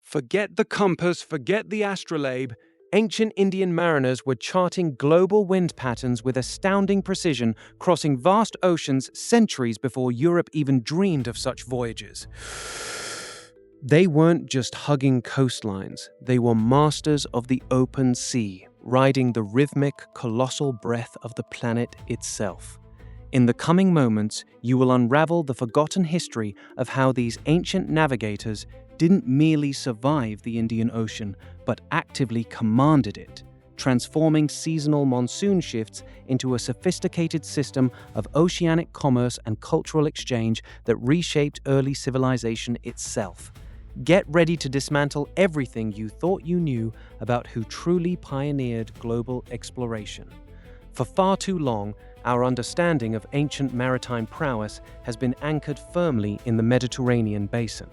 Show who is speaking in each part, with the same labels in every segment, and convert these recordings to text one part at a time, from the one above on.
Speaker 1: Forget the compass, forget the astrolabe. Ancient Indian mariners were charting global wind patterns with astounding precision, crossing vast oceans centuries before Europe even dreamed of such voyages. They weren't just hugging coastlines, they were masters of the open sea, riding the rhythmic, colossal breath of the planet itself. In the coming moments, you will unravel the forgotten history of how these ancient navigators didn't merely survive the Indian Ocean, but actively commanded it, transforming seasonal monsoon shifts into a sophisticated system of oceanic commerce and cultural exchange that reshaped early civilization itself. Get ready to dismantle everything you thought you knew about who truly pioneered global exploration. For far too long, our understanding of ancient maritime prowess has been anchored firmly in the Mediterranean basin.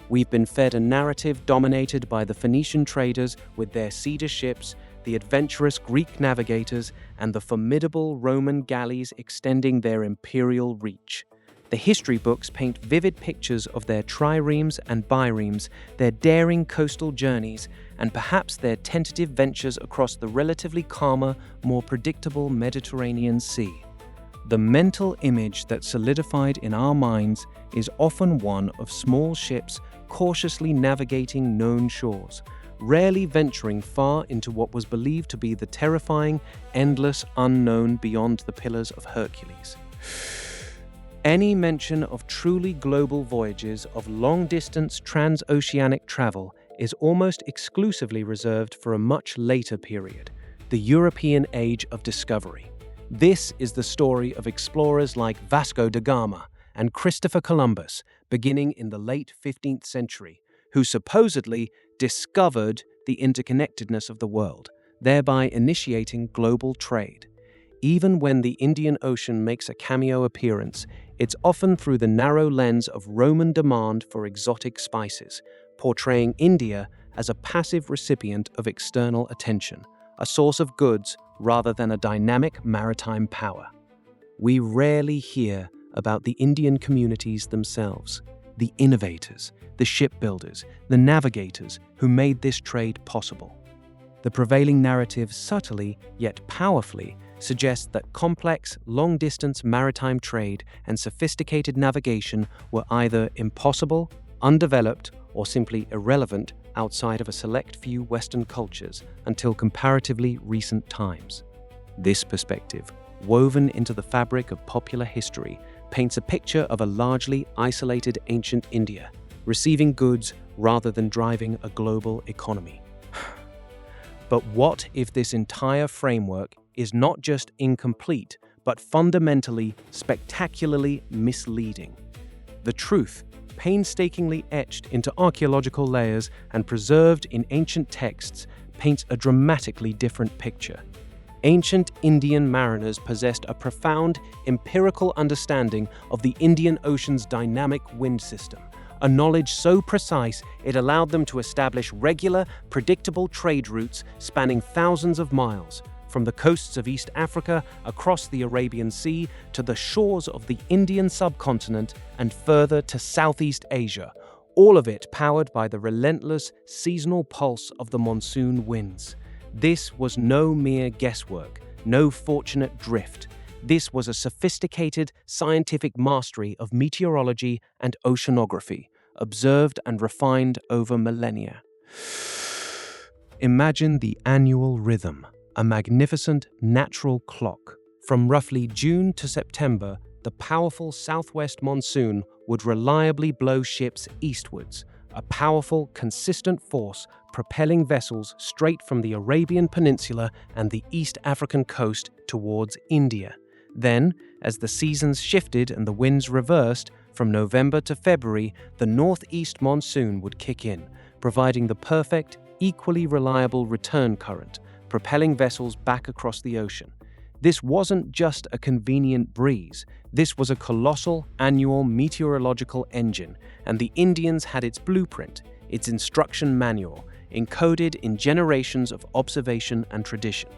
Speaker 1: We've been fed a narrative dominated by the Phoenician traders with their cedar ships, the adventurous Greek navigators, and the formidable Roman galleys extending their imperial reach. The history books paint vivid pictures of their triremes and biremes, their daring coastal journeys, and perhaps their tentative ventures across the relatively calmer, more predictable Mediterranean Sea. The mental image that solidified in our minds is often one of small ships cautiously navigating known shores, rarely venturing far into what was believed to be the terrifying, endless unknown beyond the Pillars of Hercules. Any mention of truly global voyages of long-distance transoceanic travel is almost exclusively reserved for a much later period, the European Age of Discovery. This is the story of explorers like Vasco da Gama and Christopher Columbus, beginning in the late 15th century, who supposedly discovered the interconnectedness of the world, thereby initiating global trade. Even when the Indian Ocean makes a cameo appearance, it's often through the narrow lens of Roman demand for exotic spices, portraying India as a passive recipient of external attention, a source of goods rather than a dynamic maritime power. We rarely hear about the Indian communities themselves, the innovators, the shipbuilders, the navigators who made this trade possible. The prevailing narrative subtly, yet powerfully, suggests that complex, long-distance maritime trade and sophisticated navigation were either impossible, undeveloped, or simply irrelevant outside of a select few Western cultures until comparatively recent times. This perspective, woven into the fabric of popular history, paints a picture of a largely isolated ancient India, receiving goods rather than driving a global economy. But what if this entire framework is not just incomplete, but fundamentally, spectacularly misleading? The truth, painstakingly etched into archaeological layers and preserved in ancient texts, paints a dramatically different picture. Ancient Indian mariners possessed a profound empirical understanding of the Indian Ocean's dynamic wind system, a knowledge so precise it allowed them to establish regular, predictable trade routes spanning thousands of miles, from the coasts of East Africa across the Arabian Sea to the shores of the Indian subcontinent and further to Southeast Asia, all of it powered by the relentless seasonal pulse of the monsoon winds. This was no mere guesswork, no fortunate drift. This was a sophisticated scientific mastery of meteorology and oceanography, observed and refined over millennia. Imagine the annual rhythm, a magnificent natural clock. From roughly June to September, the powerful southwest monsoon would reliably blow ships eastwards, a powerful, consistent force propelling vessels straight from the Arabian Peninsula and the East African coast towards India. Then, as the seasons shifted and the winds reversed, from November to February, the northeast monsoon would kick in, providing the perfect, equally reliable return current, propelling vessels back across the ocean. This wasn't just a convenient breeze. This was a colossal annual meteorological engine, and the Indians had its blueprint, its instruction manual, encoded in generations of observation and tradition.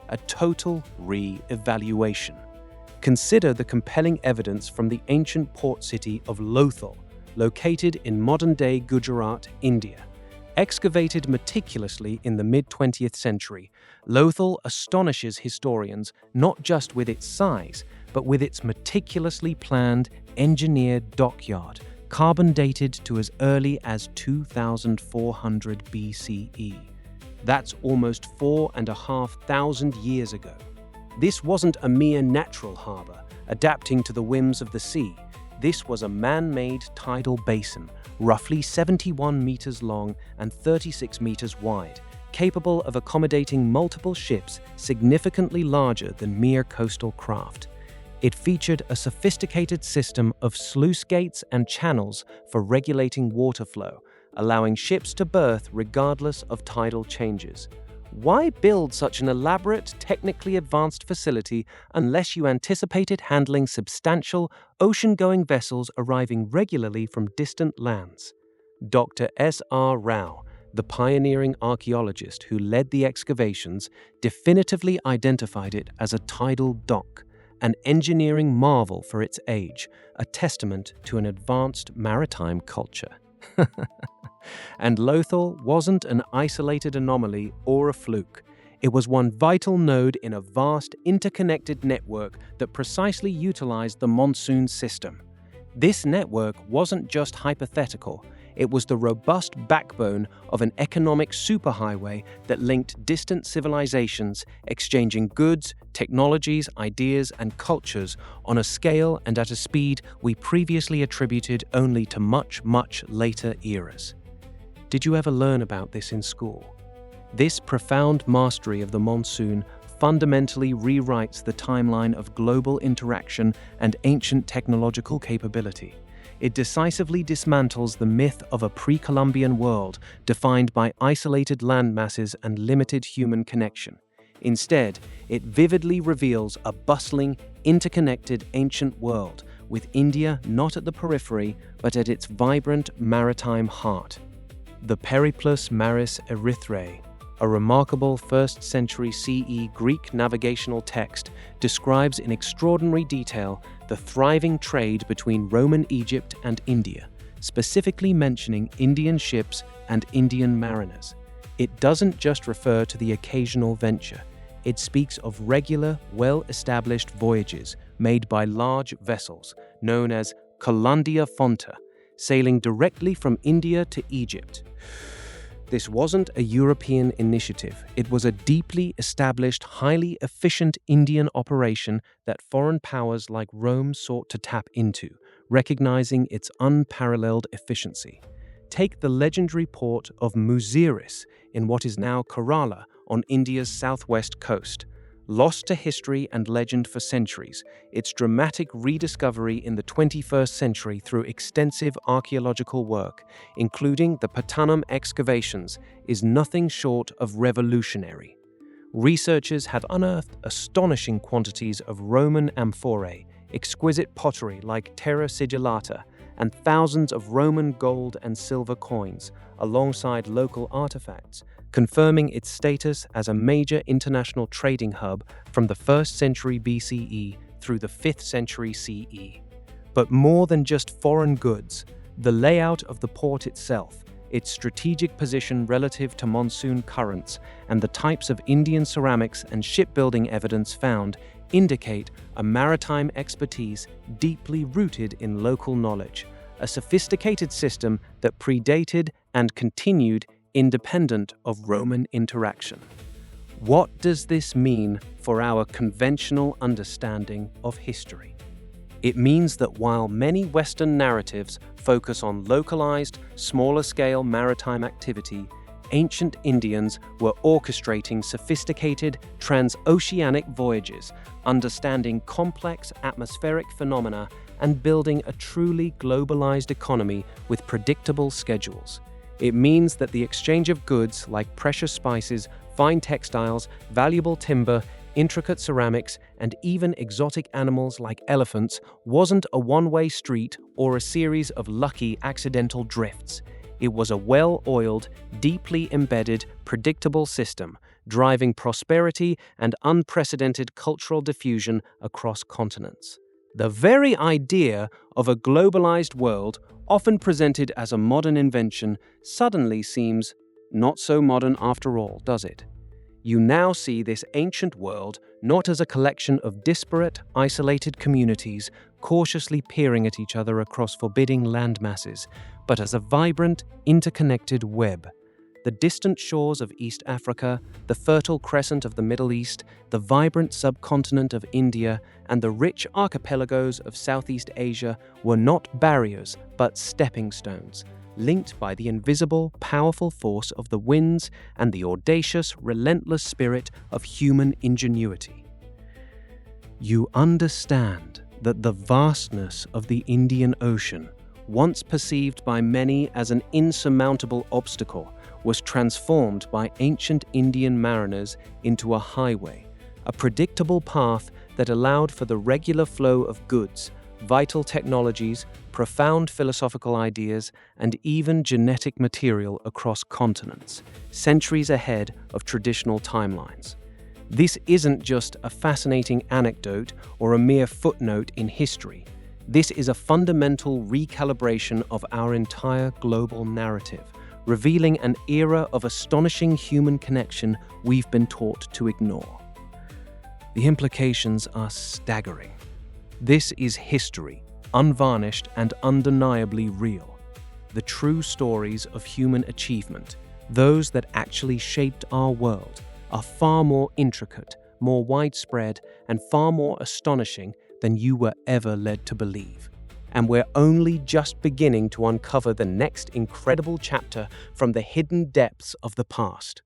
Speaker 1: A total re-evaluation. Consider the compelling evidence from the ancient port city of Lothal, located in modern-day Gujarat, India. Excavated meticulously in the mid-20th century, Lothal astonishes historians not just with its size, but with its meticulously planned, engineered dockyard, carbon-dated to as early as 2400 BCE. That's almost 4,500 years ago. This wasn't a mere natural harbor, adapting to the whims of the sea. This was a man-made tidal basin, roughly 71 meters long and 36 meters wide, capable of accommodating multiple ships significantly larger than mere coastal craft. It featured a sophisticated system of sluice gates and channels for regulating water flow, allowing ships to berth regardless of tidal changes. Why build such an elaborate, technically advanced facility unless you anticipated handling substantial, ocean-going vessels arriving regularly from distant lands? Dr. S.R. Rao, the pioneering archaeologist who led the excavations, definitively identified it as a tidal dock, an engineering marvel for its age, a testament to an advanced maritime culture. And Lothal wasn't an isolated anomaly or a fluke. It was one vital node in a vast, interconnected network that precisely utilized the Monsoon system. This network wasn't just hypothetical. It was the robust backbone of an economic superhighway that linked distant civilizations, exchanging goods, technologies, ideas, and cultures on a scale and at a speed we previously attributed only to much, much later eras. Did you ever learn about this in school? This profound mastery of the Monsoon fundamentally rewrites the timeline of global interaction and ancient technological capability. It decisively dismantles the myth of a pre-Columbian world defined by isolated land masses and limited human connection. Instead, it vividly reveals a bustling, interconnected ancient world, with India not at the periphery, but at its vibrant maritime heart. The Periplus Maris Erythrae, a remarkable 1st century CE Greek navigational text, describes in extraordinary detail the thriving trade between Roman Egypt and India, specifically mentioning Indian ships and Indian mariners. It doesn't just refer to the occasional venture. It speaks of regular, well-established voyages made by large vessels, known as Collandia Fonta, sailing directly from India to Egypt. This wasn't a European initiative. It was a deeply established, highly efficient Indian operation that foreign powers like Rome sought to tap into, recognizing its unparalleled efficiency. Take the legendary port of Muziris in what is now Kerala on India's southwest coast. Lost to history and legend for centuries, its dramatic rediscovery in the 21st century through extensive archaeological work, including the Pattanam excavations, is nothing short of revolutionary. Researchers have unearthed astonishing quantities of Roman amphorae, exquisite pottery like terra sigillata, and thousands of Roman gold and silver coins, alongside local artifacts, confirming its status as a major international trading hub from the 1st century BCE through the 5th century CE. But more than just foreign goods, the layout of the port itself, its strategic position relative to monsoon currents, and the types of Indian ceramics and shipbuilding evidence found indicate a maritime expertise deeply rooted in local knowledge, a sophisticated system that predated and continued independent of Roman interaction. What does this mean for our conventional understanding of history? It means that while many Western narratives focus on localized, smaller-scale maritime activity, ancient Indians were orchestrating sophisticated transoceanic voyages, understanding complex atmospheric phenomena, and building a truly globalized economy with predictable schedules. It means that the exchange of goods like precious spices, fine textiles, valuable timber, intricate ceramics, and even exotic animals like elephants wasn't a one-way street or a series of lucky accidental drifts. It was a well-oiled, deeply embedded, predictable system, driving prosperity and unprecedented cultural diffusion across continents. The very idea of a globalized world, often presented as a modern invention, suddenly seems not so modern after all, does it? You now see this ancient world not as a collection of disparate, isolated communities cautiously peering at each other across forbidding landmasses, but as a vibrant, interconnected web. The distant shores of East Africa, the fertile crescent of the Middle East, the vibrant subcontinent of India, and the rich archipelagos of Southeast Asia were not barriers, but stepping stones, linked by the invisible, powerful force of the winds and the audacious, relentless spirit of human ingenuity. You understand that the vastness of the Indian Ocean, once perceived by many as an insurmountable obstacle, was transformed by ancient Indian mariners into a highway, a predictable path that allowed for the regular flow of goods, vital technologies, profound philosophical ideas, and even genetic material across continents, centuries ahead of traditional timelines. This isn't just a fascinating anecdote or a mere footnote in history. This is a fundamental recalibration of our entire global narrative, revealing an era of astonishing human connection we've been taught to ignore. The implications are staggering. This is history, unvarnished and undeniably real. The true stories of human achievement, those that actually shaped our world, are far more intricate, more widespread, and far more astonishing than you were ever led to believe. And we're only just beginning to uncover the next incredible chapter from the hidden depths of the past.